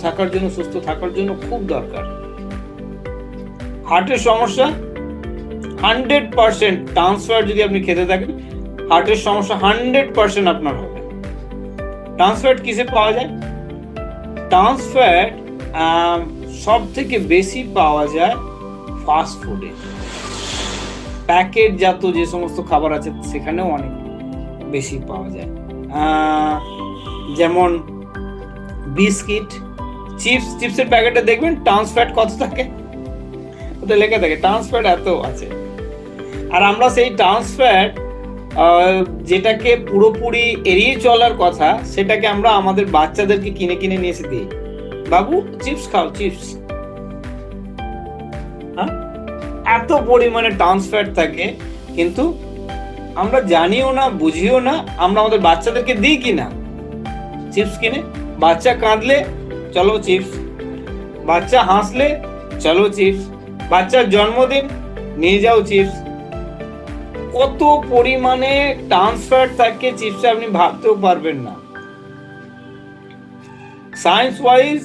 থাকার জন্য, সুস্থ থাকার জন্য খুব দরকার। হার্টের সমস্যা 100% ট্রান্স ফ্যাট যদি আপনি খেতে থাকেন, হার্টের সমস্যা 100% আপনার হবে। ট্রান্স ফ্যাট কিসে পাওয়া যায়? ট্রান্স ফ্যাট সব থেকে বেশি পাওয়া যায় ফাস্ট ফুডে, প্যাকেটজাত যে সমস্ত খাবার আছে সেখানেও অনেক বেশি পাওয়া যায়। যেমন বিস্কিট, চিপসের প্যাকেটে দেখবেন ট্রান্স ফ্যাট কত থাকে, ওতে লেখা থাকে ট্রান্স ফ্যাট এত আছে। আর আমরা সেই ট্রান্স ফ্যাট যেটাকে পুরোপুরি এড়িয়ে চলার কথা, সেটাকে আমরা আমাদের বাচ্চাদেরকে কিনে কিনে নিয়ে এসে দিই, বাবু চিপস খাও, চিপস। হ্যাঁ, এত পরিমাণে ট্রান্স ফ্যাট থাকে, কিন্তু আমরা জানিও না, বুঝিও না, আমরা আমাদের বাচ্চাদেরকে দিই কিনা চিপস কিনে। বাচ্চা কাঁদলে চলো চিপস, বাচ্চা হাসলে চলো চিপস, বাচ্চার জন্মদিন নিয়ে যাও চিপস। কত পরিমাণে ট্রান্স ফ্যাট থাকে চিপসে আপনি ভাবতেও পারবেন না। Science wise